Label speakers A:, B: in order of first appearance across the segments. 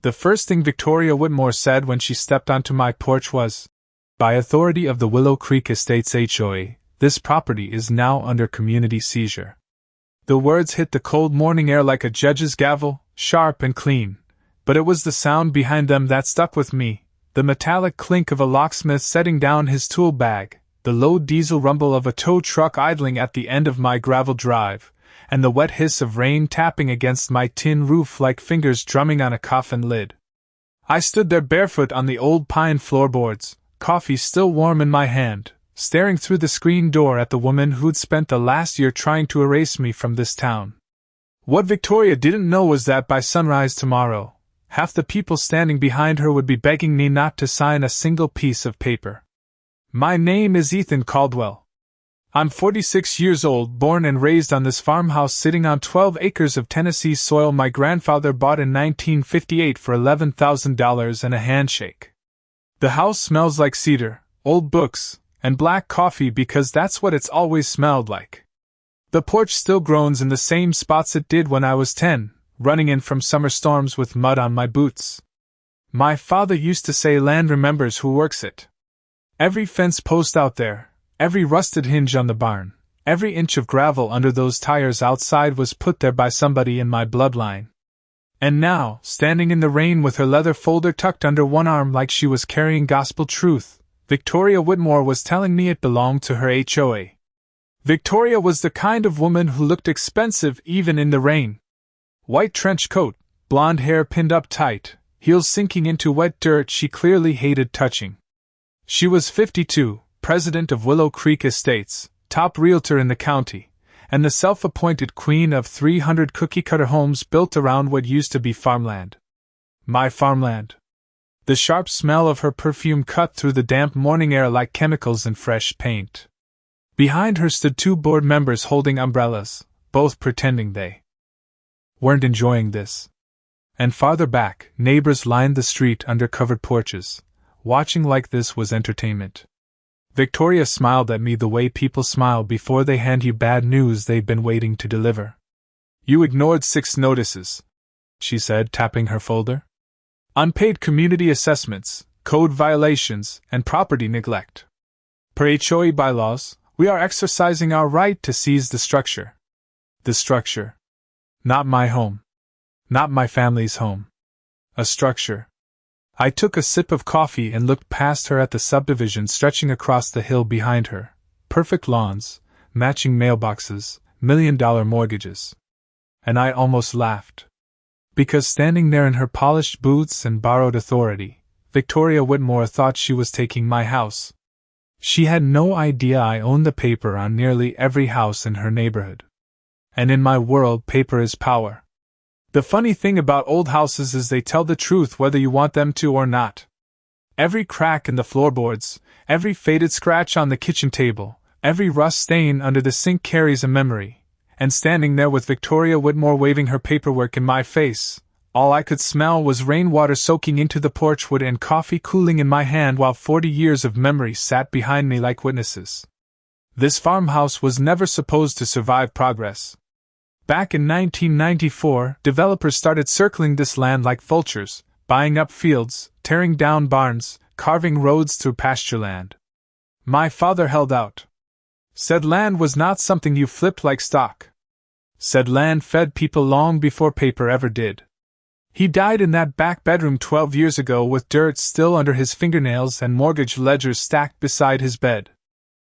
A: The first thing Victoria Whitmore said when she stepped onto my porch was, "By authority of the Willow Creek Estates HOA, this property is now under community seizure." The words hit the cold morning air like a judge's gavel, sharp and clean, but it was the sound behind them that stuck with me, the metallic clink of a locksmith setting down his tool bag, the low diesel rumble of a tow truck idling at the end of my gravel drive, and the wet hiss of rain tapping against my tin roof like fingers drumming on a coffin lid. I stood there barefoot on the old pine floorboards, coffee still warm in my hand, staring through the screen door at the woman who'd spent the last year trying to erase me from this town. What Victoria didn't know was that by sunrise tomorrow, half the people standing behind her would be begging me not to sign a single piece of paper. My name is Ethan Caldwell. I'm 46 years old, born and raised on this farmhouse sitting on 12 acres of Tennessee soil my grandfather bought in 1958 for $11,000 and a handshake. The house smells like cedar, old books, and black coffee because that's what it's always smelled like. The porch still groans in the same spots it did when I was 10, running in from summer storms with mud on my boots. My father used to say land remembers who works it. Every fence post out there, every rusted hinge on the barn, every inch of gravel under those tires outside was put there by somebody in my bloodline. And now, standing in the rain with her leather folder tucked under one arm like she was carrying gospel truth, Victoria Whitmore was telling me it belonged to her HOA. Victoria was the kind of woman who looked expensive even in the rain. White trench coat, blonde hair pinned up tight, heels sinking into wet dirt she clearly hated touching. She was 52, president of Willow Creek Estates, top realtor in the county, and the self-appointed queen of 300 cookie-cutter homes built around what used to be farmland. My farmland. The sharp smell of her perfume cut through the damp morning air like chemicals in fresh paint. Behind her stood two board members holding umbrellas, both pretending they weren't enjoying this. And farther back, neighbors lined the street under covered porches. Watching like this was entertainment. Victoria smiled at me the way people smile before they hand you bad news they've been waiting to deliver. "You ignored 6 notices," she said, tapping her folder. "Unpaid community assessments, code violations, and property neglect. Per HOA bylaws, we are exercising our right to seize the structure." The structure. Not my home. Not my family's home. A structure. I took a sip of coffee and looked past her at the subdivision stretching across the hill behind her. Perfect lawns, matching mailboxes, $1 million mortgages. And I almost laughed. Because standing there in her polished boots and borrowed authority, Victoria Whitmore thought she was taking my house. She had no idea I owned the paper on nearly every house in her neighborhood. And in my world, paper is power. The funny thing about old houses is they tell the truth whether you want them to or not. Every crack in the floorboards, every faded scratch on the kitchen table, every rust stain under the sink carries a memory. And standing there with Victoria Whitmore waving her paperwork in my face, all I could smell was rainwater soaking into the porch wood and coffee cooling in my hand while 40 years of memory sat behind me like witnesses. This farmhouse was never supposed to survive progress. Back in 1994, developers started circling this land like vultures, buying up fields, tearing down barns, carving roads through pasture land. My father held out. Said land was not something you flipped like stock. Said land fed people long before paper ever did. He died in that back bedroom 12 years ago with dirt still under his fingernails and mortgage ledgers stacked beside his bed.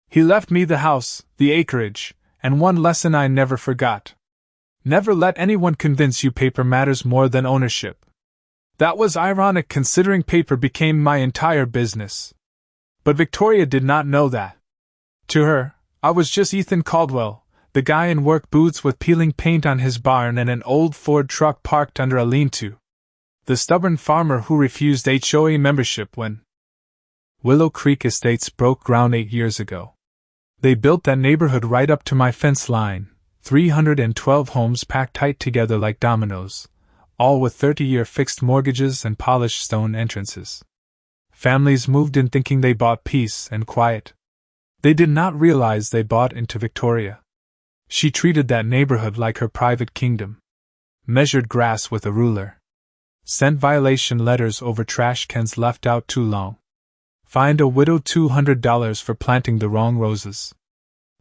A: He left me the house, the acreage, and one lesson I never forgot. Never let anyone convince you paper matters more than ownership. That was ironic considering paper became my entire business. But Victoria did not know that. To her, I was just Ethan Caldwell, the guy in work boots with peeling paint on his barn and an old Ford truck parked under a lean-to. The stubborn farmer who refused HOA membership when Willow Creek Estates broke ground 8 years ago. They built that neighborhood right up to my fence line. 312 homes packed tight together like dominoes, all with 30-year fixed mortgages and polished stone entrances. Families moved in thinking they bought peace and quiet. They did not realize they bought into Victoria. She treated that neighborhood like her private kingdom. Measured grass with a ruler. Sent violation letters over trash cans left out too long. Fined a widow $200 for planting the wrong roses.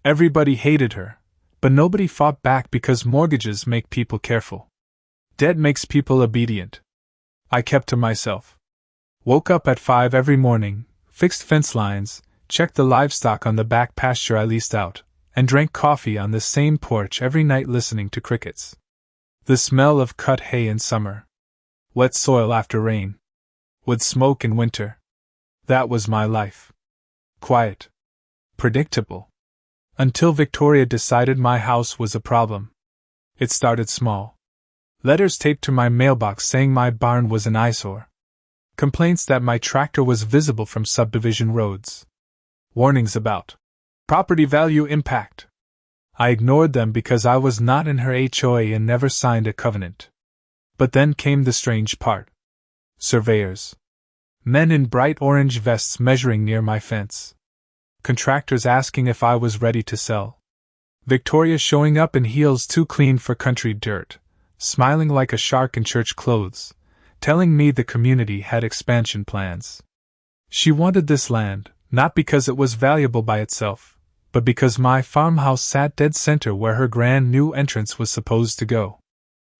A: Everybody hated her, but nobody fought back because mortgages make people careful. Debt makes people obedient. I kept to myself. Woke up at 5 every morning, fixed fence lines, checked the livestock on the back pasture I leased out, and drank coffee on the same porch every night listening to crickets. The smell of cut hay in summer. Wet soil after rain. Wood smoke in winter. That was my life. Quiet. Predictable. Until Victoria decided my house was a problem. It started small. Letters taped to my mailbox saying my barn was an eyesore. Complaints that my tractor was visible from subdivision roads. Warnings about property value impact. I ignored them because I was not in her HOA and never signed a covenant. But then came the strange part. Surveyors. Men in bright orange vests measuring near my fence. Contractors asking if I was ready to sell. Victoria showing up in heels too clean for country dirt, smiling like a shark in church clothes, telling me the community had expansion plans. She wanted this land, not because it was valuable by itself, but because my farmhouse sat dead center where her grand new entrance was supposed to go.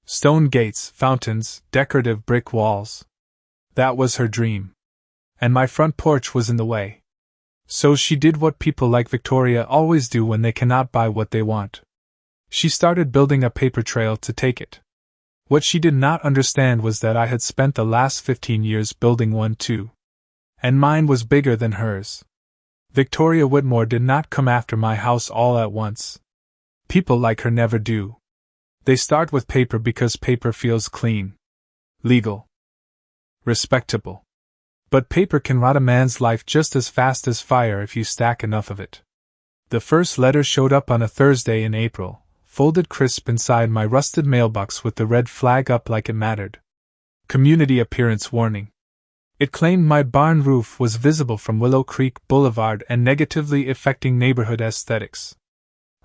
A: Stone gates, fountains, decorative brick walls. That was her dream. And my front porch was in the way. So she did what people like Victoria always do when they cannot buy what they want. She started building a paper trail to take it. What she did not understand was that I had spent the last 15 years building one too. And mine was bigger than hers. Victoria Whitmore did not come after my house all at once. People like her never do. They start with paper because paper feels clean, legal, respectable. But paper can rot a man's life just as fast as fire if you stack enough of it. The first letter showed up on a Thursday in April, folded crisp inside my rusted mailbox with the red flag up like it mattered. Community appearance warning. It claimed my barn roof was visible from Willow Creek Boulevard and negatively affecting neighborhood aesthetics.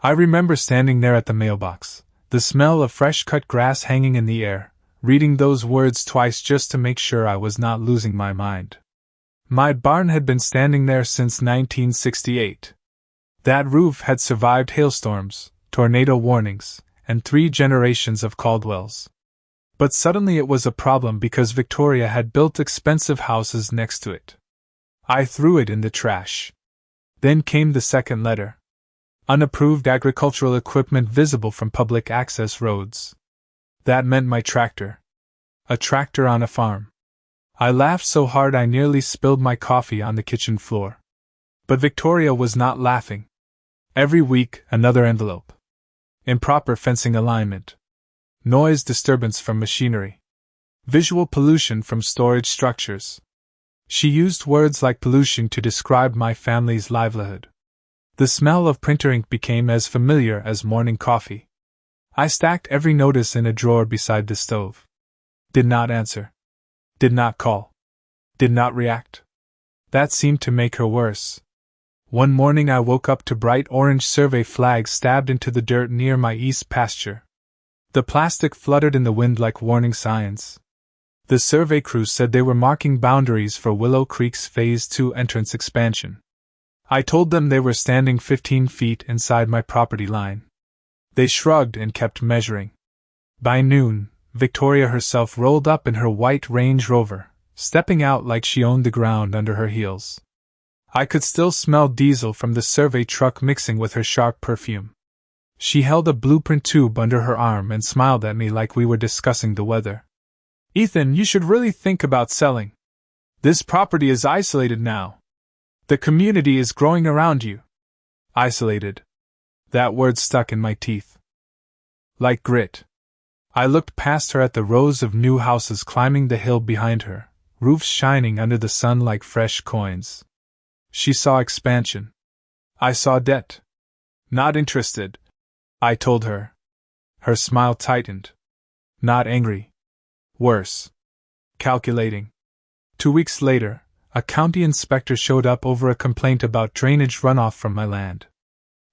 A: I remember standing there at the mailbox, the smell of fresh-cut grass hanging in the air, reading those words twice just to make sure I was not losing my mind. My barn had been standing there since 1968. That roof had survived hailstorms, tornado warnings, and 3 generations of Caldwells. But suddenly it was a problem because Victoria had built expensive houses next to it. I threw it in the trash. Then came the second letter. Unapproved agricultural equipment visible from public access roads. That meant my tractor. A tractor on a farm. I laughed so hard I nearly spilled my coffee on the kitchen floor. But Victoria was not laughing. Every week, another envelope. Improper fencing alignment. Noise disturbance from machinery. Visual pollution from storage structures. She used words like pollution to describe my family's livelihood. The smell of printer ink became as familiar as morning coffee. I stacked every notice in a drawer beside the stove. Did not answer. Did not call. Did not react. That seemed to make her worse. One morning I woke up to bright orange survey flags stabbed into the dirt near my east pasture. The plastic fluttered in the wind like warning signs. The survey crew said they were marking boundaries for Willow Creek's Phase 2 entrance expansion. I told them they were standing 15 feet inside my property line. They shrugged and kept measuring. By noon, Victoria herself rolled up in her white Range Rover, stepping out like she owned the ground under her heels. I could still smell diesel from the survey truck mixing with her sharp perfume. She held a blueprint tube under her arm and smiled at me like we were discussing the weather. "Ethan, you should really think about selling. This property is isolated now. The community is growing around you." Isolated. That word stuck in my teeth. Like grit. I looked past her at the rows of new houses climbing the hill behind her, roofs shining under the sun like fresh coins. She saw expansion. I saw debt. "Not interested," I told her. Her smile tightened. Not angry. Worse. Calculating. 2 weeks later, a county inspector showed up over a complaint about drainage runoff from my land.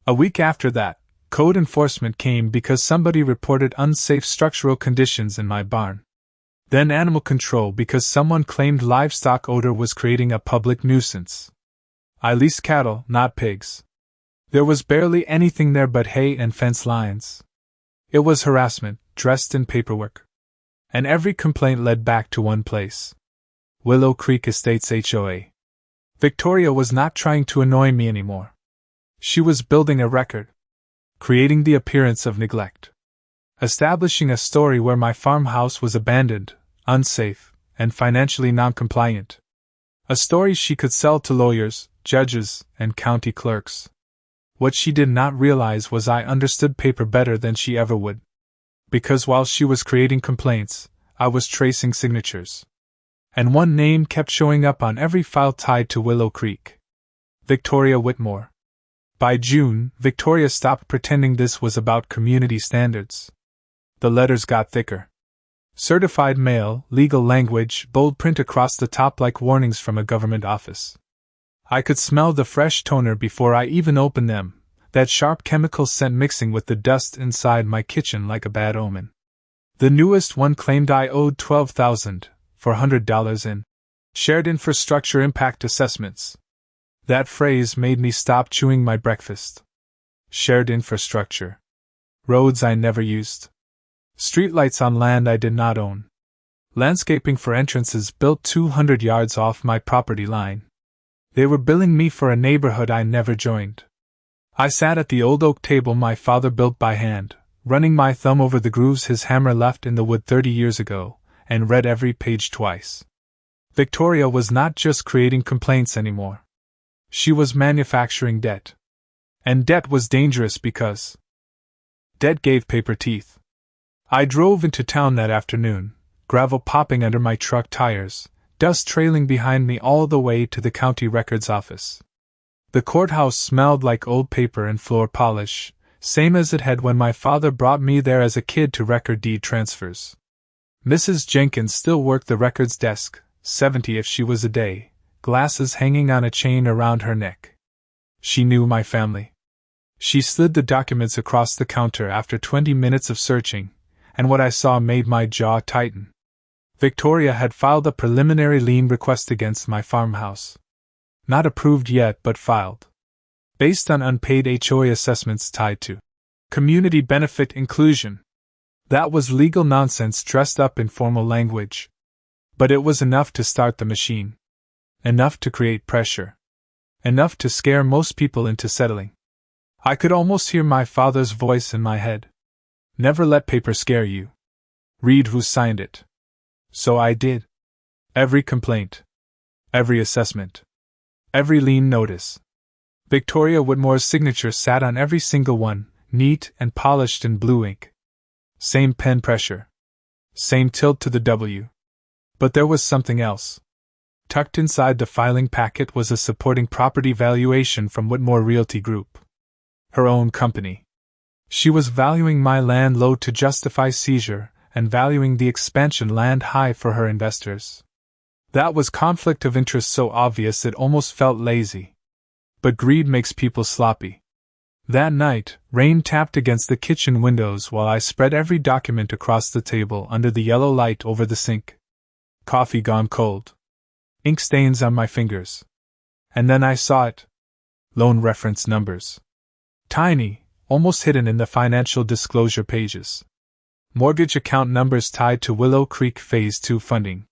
A: A week after that, code enforcement came because somebody reported unsafe structural conditions in my barn. Then animal control because someone claimed livestock odor was creating a public nuisance. I leased cattle, not pigs. There was barely anything there but hay and fence lines. It was harassment, dressed in paperwork. And every complaint led back to one place. Willow Creek Estates HOA. Victoria was not trying to annoy me anymore. She was building a record. Creating the appearance of neglect. Establishing a story where my farmhouse was abandoned, unsafe, and financially non-compliant. A story she could sell to lawyers, judges, and county clerks. What she did not realize was I understood paper better than she ever would. Because while she was creating complaints, I was tracing signatures. And one name kept showing up on every file tied to Willow Creek. Victoria Whitmore. By June, Victoria stopped pretending this was about community standards. The letters got thicker. Certified mail, legal language, bold print across the top like warnings from a government office. I could smell the fresh toner before I even opened them, that sharp chemical scent mixing with the dust inside my kitchen like a bad omen. The newest one claimed I owed $12,400 in shared infrastructure impact assessments. That phrase made me stop chewing my breakfast. Shared infrastructure. Roads I never used. Streetlights on land I did not own. Landscaping for entrances built 200 yards off my property line. They were billing me for a neighborhood I never joined. I sat at the old oak table my father built by hand, running my thumb over the grooves his hammer left in the wood 30 years ago, and read every page twice. Victoria was not just creating complaints anymore. She was manufacturing debt. And debt was dangerous because debt gave paper teeth. I drove into town that afternoon, gravel popping under my truck tires, dust trailing behind me all the way to the county records office. The courthouse smelled like old paper and floor polish, same as it had when my father brought me there as a kid to record deed transfers. Mrs. Jenkins still worked the records desk, 70 if she was a day, glasses hanging on a chain around her neck. She knew my family. She slid the documents across the counter after 20 minutes of searching, and what I saw made my jaw tighten. Victoria had filed a preliminary lien request against my farmhouse. Not approved yet but filed. Based on unpaid HOA assessments tied to community benefit inclusion. That was legal nonsense dressed up in formal language. But it was enough to start the machine. Enough to create pressure. Enough to scare most people into settling. I could almost hear my father's voice in my head. Never let paper scare you. Read who signed it. So I did. Every complaint. Every assessment. Every lien notice. Victoria Whitmore's signature sat on every single one, neat and polished in blue ink. Same pen pressure. Same tilt to the W. But there was something else. Tucked inside the filing packet was a supporting property valuation from Whitmore Realty Group. Her own company. She was valuing my land low to justify seizure, and valuing the expansion land high for her investors. That was conflict of interest so obvious it almost felt lazy. But greed makes people sloppy. That night, rain tapped against the kitchen windows while I spread every document across the table under the yellow light over the sink. Coffee gone cold. Ink stains on my fingers. And then I saw it. Loan reference numbers. Tiny, almost hidden in the financial disclosure pages. Mortgage account numbers tied to Willow Creek Phase 2 funding.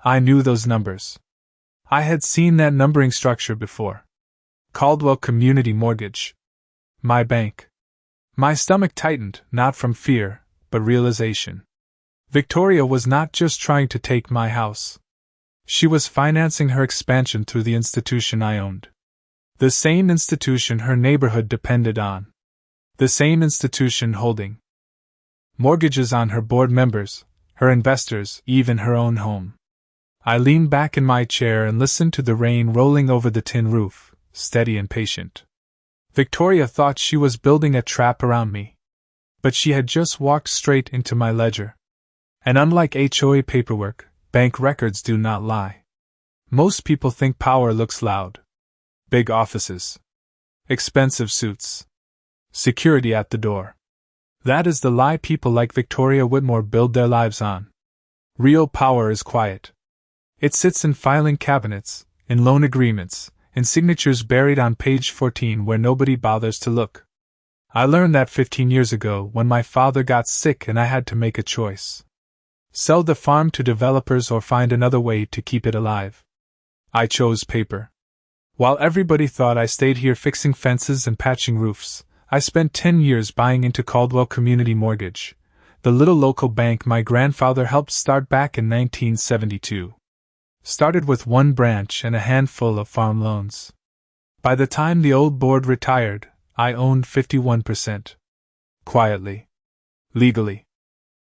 A: I knew those numbers. I had seen that numbering structure before. Caldwell Community Mortgage. My bank. My stomach tightened, not from fear, but realization. Victoria was not just trying to take my house. She was financing her expansion through the institution I owned. The same institution her neighborhood depended on. The same institution holding mortgages on her board members, her investors, even her own home. I leaned back in my chair and listened to the rain rolling over the tin roof, steady and patient. Victoria thought she was building a trap around me. But she had just walked straight into my ledger. And unlike HOA paperwork, bank records do not lie. Most people think power looks loud. Big offices. Expensive suits. Security at the door. That is the lie people like Victoria Whitmore build their lives on. Real power is quiet. It sits in filing cabinets, in loan agreements, in signatures buried on page 14 where nobody bothers to look. I learned that 15 years ago when my father got sick and I had to make a choice. Sell the farm to developers or find another way to keep it alive. I chose paper. While everybody thought I stayed here fixing fences and patching roofs, I spent 10 years buying into Caldwell Community Mortgage, the little local bank my grandfather helped start back in 1972. Started with one branch and a handful of farm loans. By the time the old board retired, I owned 51%. Quietly. Legally.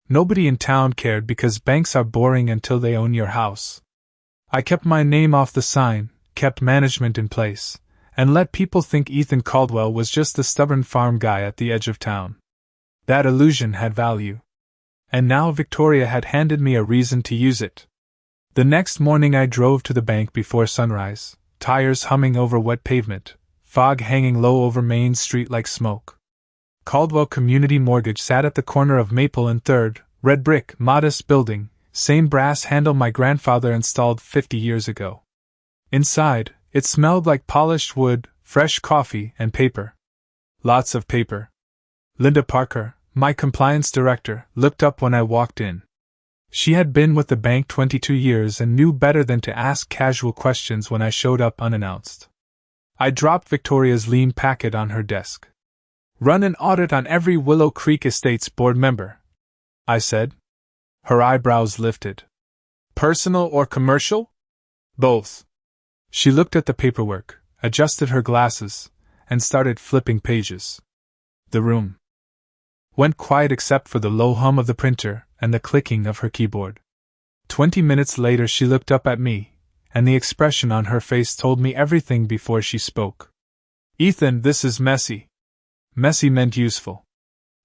A: Nobody in town cared because banks are boring until they own your house. I kept my name off the sign, kept management in place, and let people think Ethan Caldwell was just the stubborn farm guy at the edge of town. That illusion had value. And now Victoria had handed me a reason to use it. The next morning I drove to the bank before sunrise, tires humming over wet pavement, fog hanging low over Main Street like smoke. Caldwell Community Mortgage sat at the corner of Maple and 3rd, red brick, modest building, same brass handle my grandfather installed 50 years ago. Inside, it smelled like polished wood, fresh coffee, and paper. Lots of paper. Linda Parker, my compliance director, looked up when I walked in. She had been with the bank 22 years and knew better than to ask casual questions when I showed up unannounced. I dropped Victoria's lien packet on her desk. "Run an audit on every Willow Creek Estates board member," I said. Her eyebrows lifted. "Personal or commercial?" "Both." She looked at the paperwork, adjusted her glasses, and started flipping pages. The room went quiet except for the low hum of the printer and the clicking of her keyboard. 20 minutes later she looked up at me, and the expression on her face told me everything before she spoke. "Ethan, this is messy." Messy meant useful.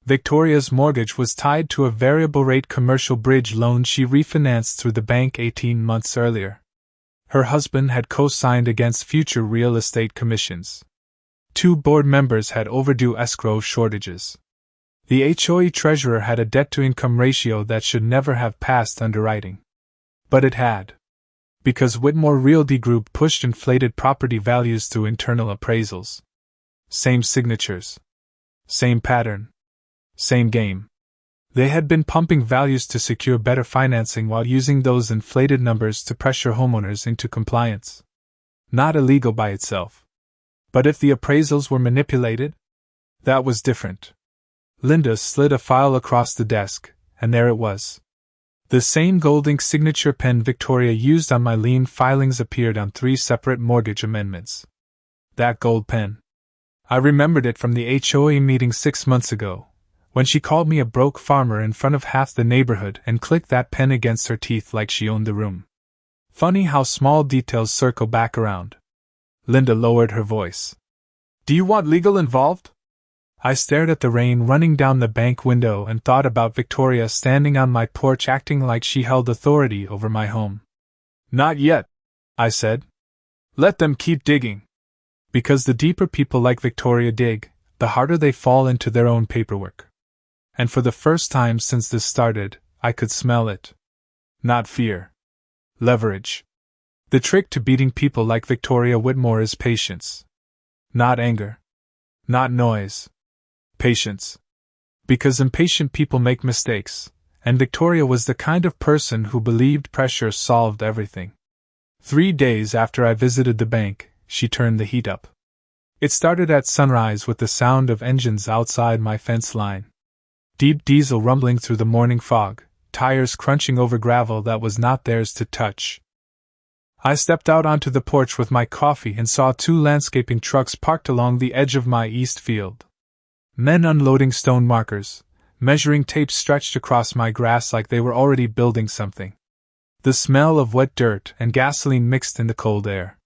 A: Victoria's mortgage was tied to a variable-rate commercial bridge loan she refinanced through the bank 18 months earlier. Her husband had co-signed against future real estate commissions. 2 board members had overdue escrow shortages. The HOA treasurer had a debt-to-income ratio that should never have passed underwriting. But it had. Because Whitmore Realty Group pushed inflated property values through internal appraisals. Same signatures. Same pattern. Same game. They had been pumping values to secure better financing while using those inflated numbers to pressure homeowners into compliance. Not illegal by itself. But if the appraisals were manipulated, that was different. Linda slid a file across the desk, and there it was. The same gold ink signature pen Victoria used on my lien filings appeared on 3 separate mortgage amendments. That gold pen. I remembered it from the HOA meeting 6 months ago, when she called me a broke farmer in front of half the neighborhood and clicked that pen against her teeth like she owned the room. Funny how small details circle back around. Linda lowered her voice. "Do you want legal involved?" I stared at the rain running down the bank window and thought about Victoria standing on my porch acting like she held authority over my home. "Not yet," I said. "Let them keep digging." Because the deeper people like Victoria dig, the harder they fall into their own paperwork. And for the first time since this started, I could smell it. Not fear. Leverage. The trick to beating people like Victoria Whitmore is patience. Not anger. Not noise. Patience. Because impatient people make mistakes, and Victoria was the kind of person who believed pressure solved everything. 3 days after I visited the bank, she turned the heat up. It started at sunrise with the sound of engines outside my fence line. Deep diesel rumbling through the morning fog, tires crunching over gravel that was not theirs to touch. I stepped out onto the porch with my coffee and saw 2 landscaping trucks parked along the edge of my east field. Men unloading stone markers, measuring tape stretched across my grass like they were already building something. The smell of wet dirt and gasoline mixed in the cold air.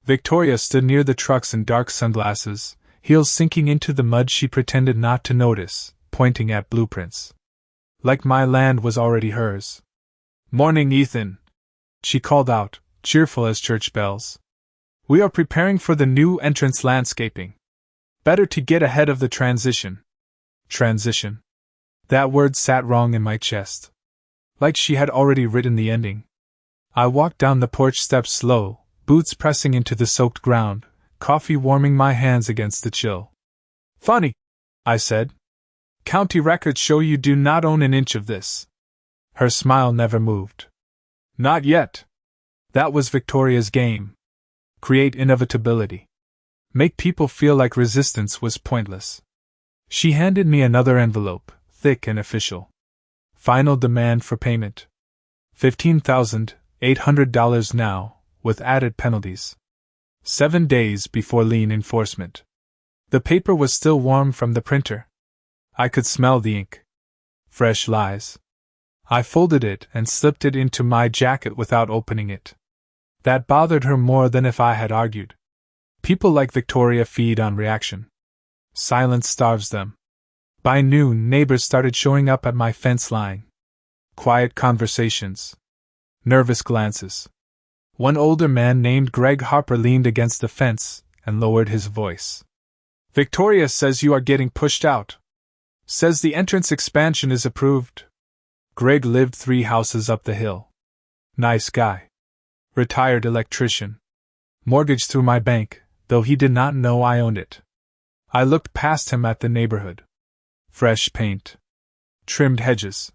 A: Victoria stood near the trucks in dark sunglasses, heels sinking into the mud she pretended not to notice, pointing at blueprints. Like my land was already hers. "Morning, Ethan," she called out, cheerful as church bells. "We are preparing for the new entrance landscaping. Better to get ahead of the transition." Transition. That word sat wrong in my chest. like she had already written the ending. I walked down the porch steps slow, boots pressing into the soaked ground, coffee warming my hands against the chill. "Funny," I said. "County records show you do not own an inch of this." Her smile never moved. "Not yet." That was Victoria's game. Create inevitability. Make people feel like resistance was pointless. She handed me another envelope, thick and official. Final demand for payment. $15,800 now, with added penalties. 7 days before lien enforcement. The paper was still warm from the printer. I could smell the ink. Fresh lies. I folded it and slipped it into my jacket without opening it. That bothered her more than if I had argued. People like Victoria feed on reaction. Silence starves them. By noon, neighbors started showing up at my fence line. Quiet conversations. Nervous glances. One older man named Greg Harper leaned against the fence and lowered his voice. "Victoria says you are getting pushed out. Says the entrance expansion is approved." Greg lived 3 houses up the hill. Nice guy. Retired electrician. Mortgage through my bank, though he did not know I owned it. I looked past him at the neighborhood. Fresh paint. Trimmed hedges.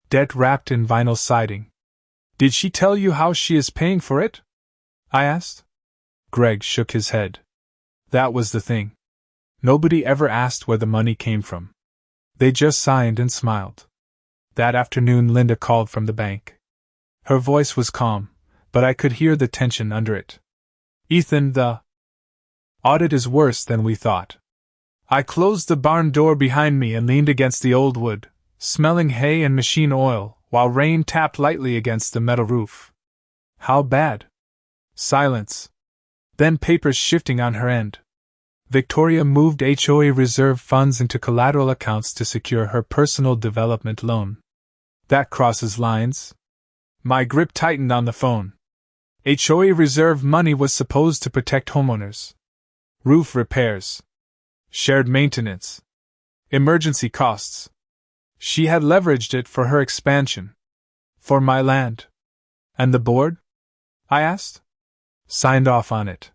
A: Debt wrapped in vinyl siding. "Did she tell you how she is paying for it?" I asked. Greg shook his head. That was the thing. Nobody ever asked where the money came from. They just signed and smiled. That afternoon Linda called from the bank. Her voice was calm, but I could hear the tension under it. "Ethan, the audit is worse than we thought." I closed the barn door behind me and leaned against the old wood, smelling hay and machine oil, while rain tapped lightly against the metal roof. "How bad?" Silence. Then papers shifting on her end. Victoria moved HOA reserve funds into collateral accounts to secure her personal development loan. That crosses lines. My grip tightened on the phone. HOA reserve money was supposed to protect homeowners. Roof repairs. Shared maintenance. Emergency costs. She had leveraged it for her expansion. For my land. And the board? I asked. Signed off on it.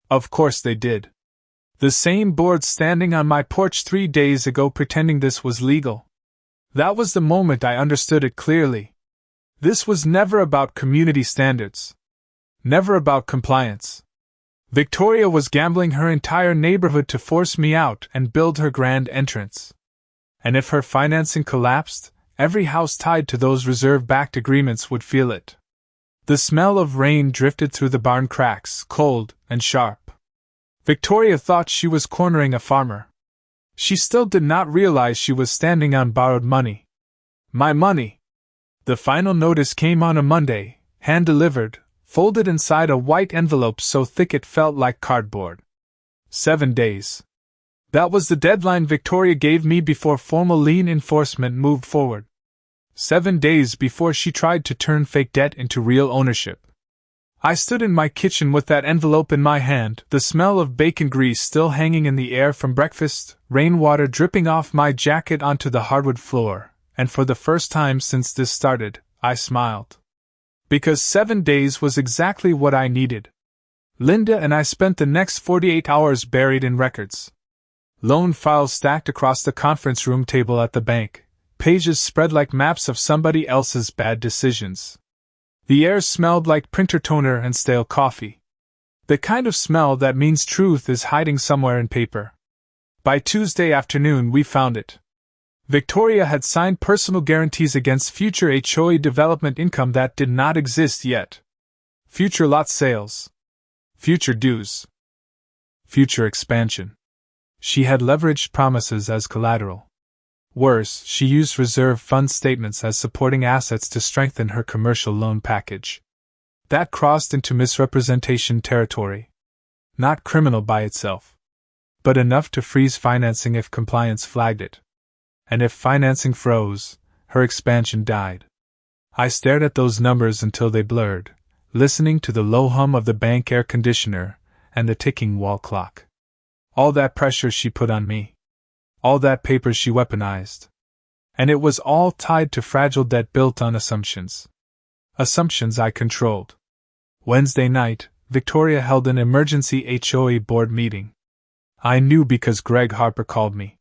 A: Of course they did. The same board standing on my porch 3 days ago pretending this was legal. That was the moment I understood it clearly. This was never about community standards. Never about compliance. Victoria was gambling her entire neighborhood to force me out and build her grand entrance. And if her financing collapsed, every house tied to those reserve-backed agreements would feel it. The smell of rain drifted through the barn cracks, cold and sharp. Victoria thought she was cornering a farmer. She still did not realize she was standing on borrowed money. My money! The final notice came on a Monday, hand-delivered, folded inside a white envelope so thick it felt like cardboard. 7 days. That was the deadline Victoria gave me before formal lien enforcement moved forward. 7 days before she tried to turn fake debt into real ownership. I stood in my kitchen with that envelope in my hand, the smell of bacon grease still hanging in the air from breakfast, rainwater dripping off my jacket onto the hardwood floor, and for the first time since this started, I smiled. Because 7 days was exactly what I needed. Linda and I spent the next 48 hours buried in records. Loan files stacked across the conference room table at the bank, pages spread like maps of somebody else's bad decisions. The air smelled like printer toner and stale coffee. The kind of smell that means truth is hiding somewhere in paper. By Tuesday afternoon we found it. Victoria had signed personal guarantees against future HOA development income that did not exist yet. Future lot sales. Future dues. Future expansion. She had leveraged promises as collateral. Worse, she used reserve fund statements as supporting assets to strengthen her commercial loan package. That crossed into misrepresentation territory. Not criminal by itself, but enough to freeze financing if compliance flagged it. And if financing froze, her expansion died. I stared at those numbers until they blurred, listening to the low hum of the bank air conditioner and the ticking wall clock. All that pressure she put on me. All that paper she weaponized. And it was all tied to fragile debt built on assumptions. Assumptions I controlled. Wednesday night, Victoria held an emergency HOA board meeting. I knew because Greg Harper called me.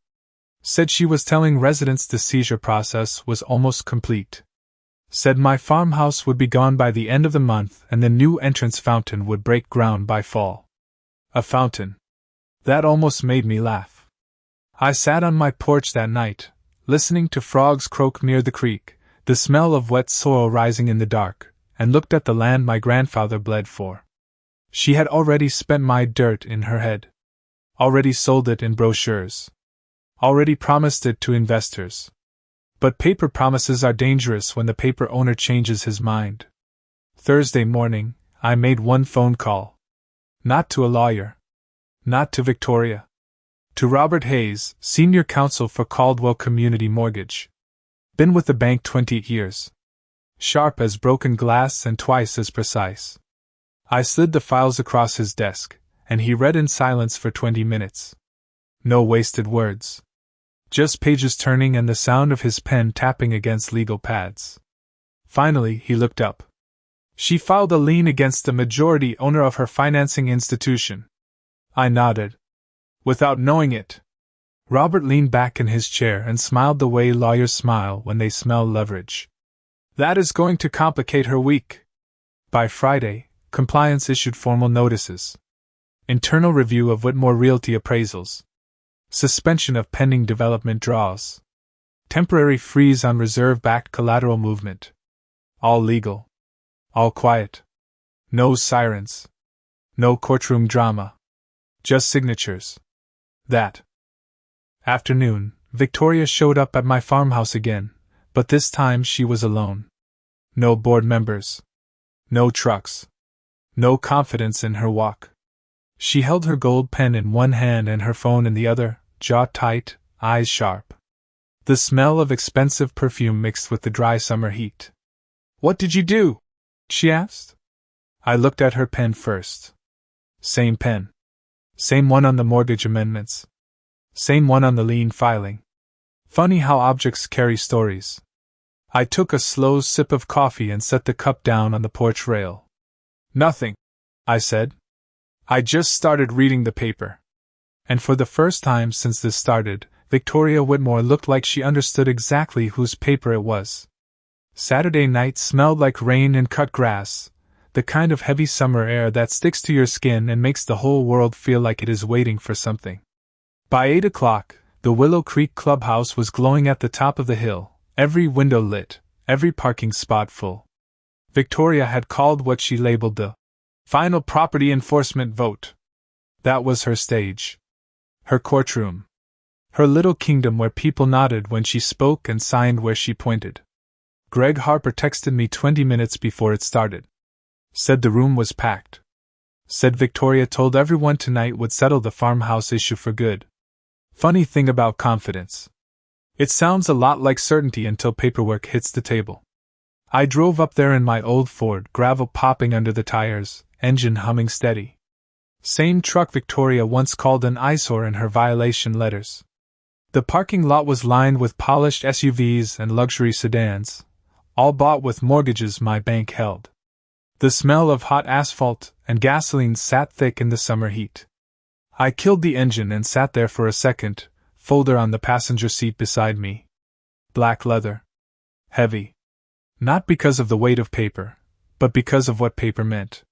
A: Said she was telling residents the seizure process was almost complete. Said my farmhouse would be gone by the end of the month and the new entrance fountain would break ground by fall. A fountain. That almost made me laugh. I sat on my porch that night, listening to frogs croak near the creek, the smell of wet soil rising in the dark, and looked at the land my grandfather bled for. She had already spent my dirt in her head. Already sold it in brochures. Already promised it to investors. But paper promises are dangerous when the paper owner changes his mind. Thursday morning, I made one phone call. Not to a lawyer. Not to Victoria. To Robert Hayes, senior counsel for Caldwell Community Mortgage. Been with the bank 20 years. Sharp as broken glass and twice as precise. I slid the files across his desk, and he read in silence for 20 minutes. No wasted words. Just pages turning and the sound of his pen tapping against legal pads. Finally, he looked up. She filed a lien against the majority owner of her financing institution. I nodded. Without knowing it. Robert leaned back in his chair and smiled the way lawyers smile when they smell leverage. That is going to complicate her week. By Friday, compliance issued formal notices. Internal review of Whitmore Realty appraisals. Suspension of pending development draws. Temporary freeze on reserve-backed collateral movement. All legal. All quiet. No sirens. No courtroom drama. Just signatures. That afternoon, Victoria showed up at my farmhouse again, but this time she was alone. No board members. No trucks. No confidence in her walk. She held her gold pen in one hand and her phone in the other, jaw tight, eyes sharp. The smell of expensive perfume mixed with the dry summer heat. "What did you do?" she asked. I looked at her pen first. Same pen. Same one on the mortgage amendments. Same one on the lien filing. Funny how objects carry stories. I took a slow sip of coffee and set the cup down on the porch rail. "Nothing," I said. "I just started reading the paper." And for the first time since this started, Victoria Whitmore looked like she understood exactly whose paper it was. Saturday night smelled like rain and cut grass, the kind of heavy summer air that sticks to your skin and makes the whole world feel like it is waiting for something. By 8 o'clock, the Willow Creek clubhouse was glowing at the top of the hill, every window lit, every parking spot full. Victoria had called what she labeled the final property enforcement vote. That was her stage. Her courtroom. Her little kingdom where people nodded when she spoke and signed where she pointed. Greg Harper texted me 20 minutes before it started. Said the room was packed. Said Victoria told everyone tonight would settle the farmhouse issue for good. Funny thing about confidence. It sounds a lot like certainty until paperwork hits the table. I drove up there in my old Ford, gravel popping under the tires, engine humming steady. Same truck Victoria once called an eyesore in her violation letters. The parking lot was lined with polished SUVs and luxury sedans, all bought with mortgages my bank held. The smell of hot asphalt and gasoline sat thick in the summer heat. I killed the engine and sat there for a second, folder on the passenger seat beside me. Black leather. Heavy. Not because of the weight of paper, but because of what paper meant.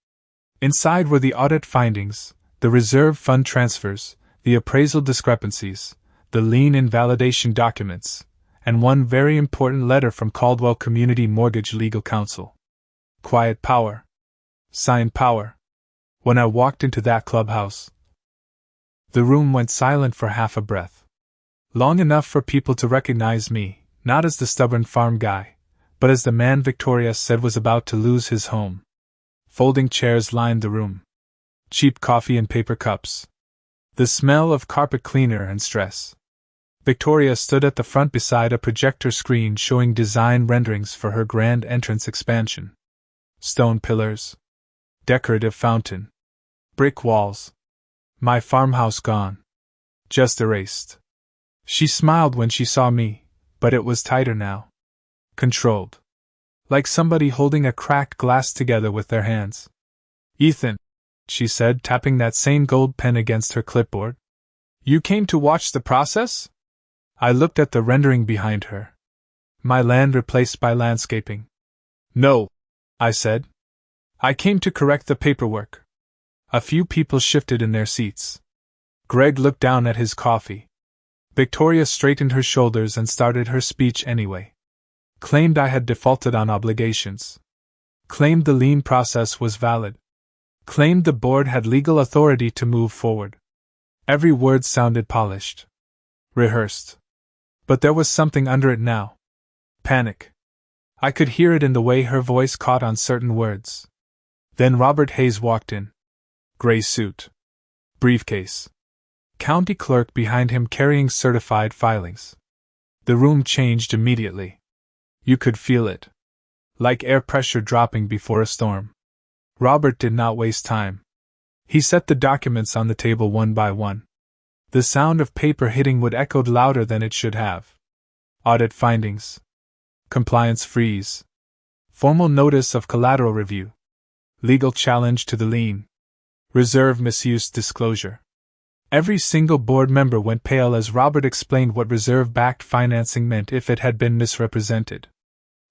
A: Inside were the audit findings, the reserve fund transfers, the appraisal discrepancies, the lien invalidation documents, and one very important letter from Caldwell Community Mortgage Legal Counsel. Quiet power. Signed power. When I walked into that clubhouse, the room went silent for half a breath. Long enough for people to recognize me, not as the stubborn farm guy, but as the man Victoria said was about to lose his home. Folding chairs lined the room. Cheap coffee in paper cups. The smell of carpet cleaner and stress. Victoria stood at the front beside a projector screen showing design renderings for her grand entrance expansion. Stone pillars. Decorative fountain. Brick walls. My farmhouse gone. Just erased. She smiled when she saw me, but it was tighter now. Controlled. Like somebody holding a cracked glass together with their hands. "Ethan," she said, tapping that same gold pen against her clipboard. "You came to watch the process?" I looked at the rendering behind her. My land replaced by landscaping. "No," I said. "I came to correct the paperwork." A few people shifted in their seats. Greg looked down at his coffee. Victoria straightened her shoulders and started her speech anyway. Claimed I had defaulted on obligations. Claimed the lien process was valid. Claimed the board had legal authority to move forward. Every word sounded polished. Rehearsed. But there was something under it now. Panic. I could hear it in the way her voice caught on certain words. Then Robert Hayes walked in. Gray suit. Briefcase. County clerk behind him carrying certified filings. The room changed immediately. You could feel it. Like air pressure dropping before a storm. Robert did not waste time. He set the documents on the table one by one. The sound of paper hitting wood echoed louder than it should have. Audit findings. Compliance freeze. Formal notice of collateral review. Legal challenge to the lien. Reserve misuse disclosure. Every single board member went pale as Robert explained what reserve-backed financing meant if it had been misrepresented.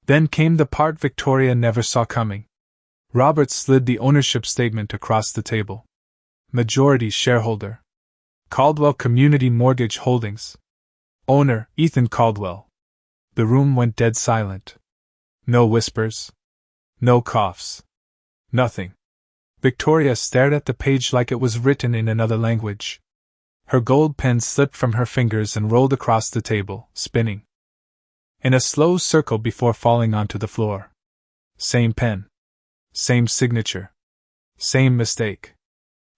A: Then came the part Victoria never saw coming. Robert slid the ownership statement across the table. Majority shareholder. Caldwell Community Mortgage Holdings. Owner, Ethan Caldwell. The room went dead silent. No whispers. No coughs. Nothing. Victoria stared at the page like it was written in another language. Her gold pen slipped from her fingers and rolled across the table, spinning. In a slow circle before falling onto the floor. Same pen. Same signature. Same mistake.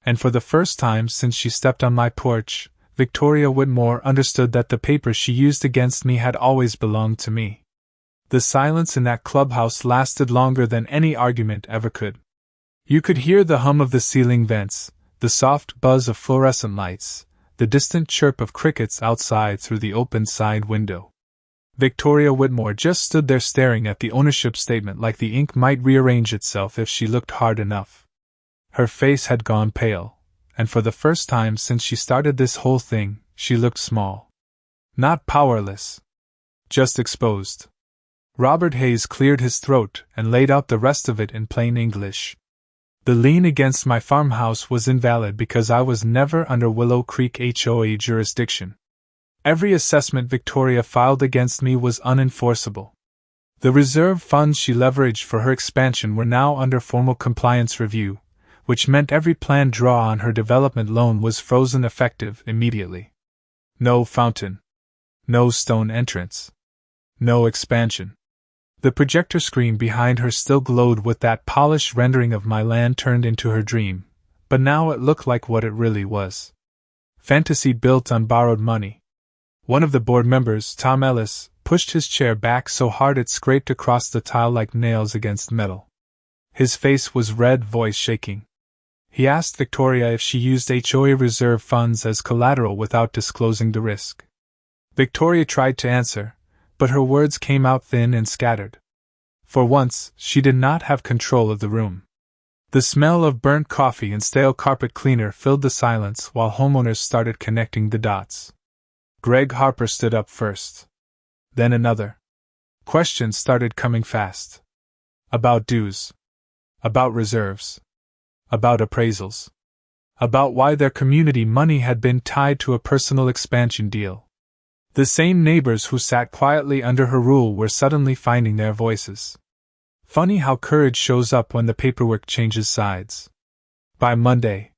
A: And for the first time since she stepped on my porch, Victoria Whitmore understood that the paper she used against me had always belonged to me. The silence in that clubhouse lasted longer than any argument ever could. You could hear the hum of the ceiling vents, the soft buzz of fluorescent lights, the distant chirp of crickets outside through the open side window. Victoria Whitmore just stood there staring at the ownership statement like the ink might rearrange itself if she looked hard enough. Her face had gone pale, and for the first time since she started this whole thing, she looked small. Not powerless. Just exposed. Robert Hayes cleared his throat and laid out the rest of it in plain English. The lien against my farmhouse was invalid because I was never under Willow Creek HOA jurisdiction. Every assessment Victoria filed against me was unenforceable. The reserve funds she leveraged for her expansion were now under formal compliance review, which meant every planned draw on her development loan was frozen effective immediately. No fountain. No stone entrance. No expansion. The projector screen behind her still glowed with that polished rendering of my land turned into her dream, but now it looked like what it really was. Fantasy built on borrowed money. One of the board members, Tom Ellis, pushed his chair back so hard it scraped across the tile like nails against metal. His face was red, voice shaking. He asked Victoria if she used HOA reserve funds as collateral without disclosing the risk. Victoria tried to answer, but her words came out thin and scattered. For once, she did not have control of the room. The smell of burnt coffee and stale carpet cleaner filled the silence while homeowners started connecting the dots. Greg Harper stood up first. Then another. Questions started coming fast. About dues. About reserves. About appraisals. About why their community money had been tied to a personal expansion deal. The same neighbors who sat quietly under her rule were suddenly finding their voices. Funny how courage shows up when the paperwork changes sides. By Monday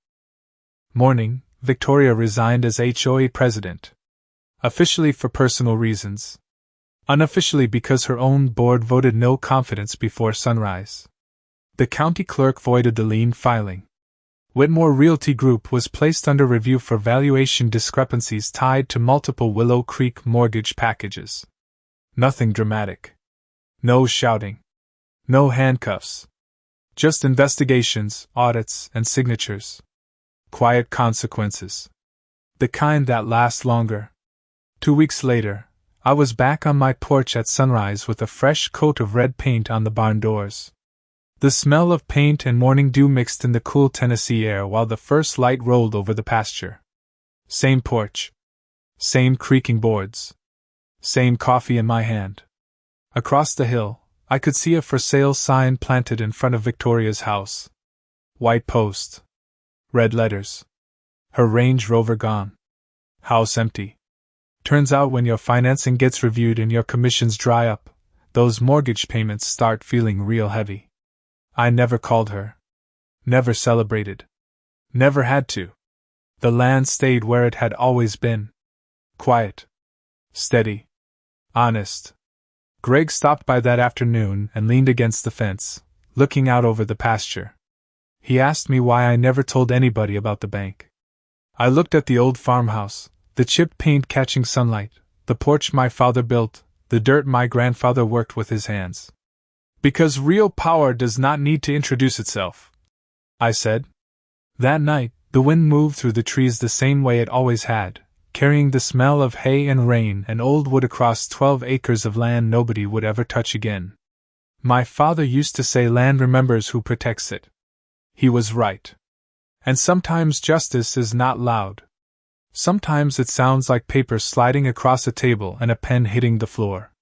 A: morning, Victoria resigned as HOA president. Officially for personal reasons. Unofficially because her own board voted no confidence before sunrise. The county clerk voided the lien filing. Whitmore Realty Group was placed under review for valuation discrepancies tied to multiple Willow Creek mortgage packages. Nothing dramatic. No shouting. No handcuffs. Just investigations, audits, and signatures. Quiet consequences. The kind that last longer. 2 weeks later, I was back on my porch at sunrise with a fresh coat of red paint on the barn doors. The smell of paint and morning dew mixed in the cool Tennessee air while the first light rolled over the pasture. Same porch. Same creaking boards. Same coffee in my hand. Across the hill, I could see a for sale sign planted in front of Victoria's house. White post. Red letters. Her Range Rover gone. House empty. Turns out when your financing gets reviewed and your commissions dry up, those mortgage payments start feeling real heavy. I never called her. Never celebrated. Never had to. The land stayed where it had always been. Quiet. Steady. Honest. Greg stopped by that afternoon and leaned against the fence, looking out over the pasture. He asked me why I never told anybody about the bank. I looked at the old farmhouse, the chipped paint catching sunlight, the porch my father built, the dirt my grandfather worked with his hands. Because real power does not need to introduce itself, I said. That night, the wind moved through the trees the same way it always had, carrying the smell of hay and rain and old wood across 12 acres of land nobody would ever touch again. My father used to say land remembers who protects it. He was right. And sometimes justice is not loud. Sometimes it sounds like paper sliding across a table and a pen hitting the floor.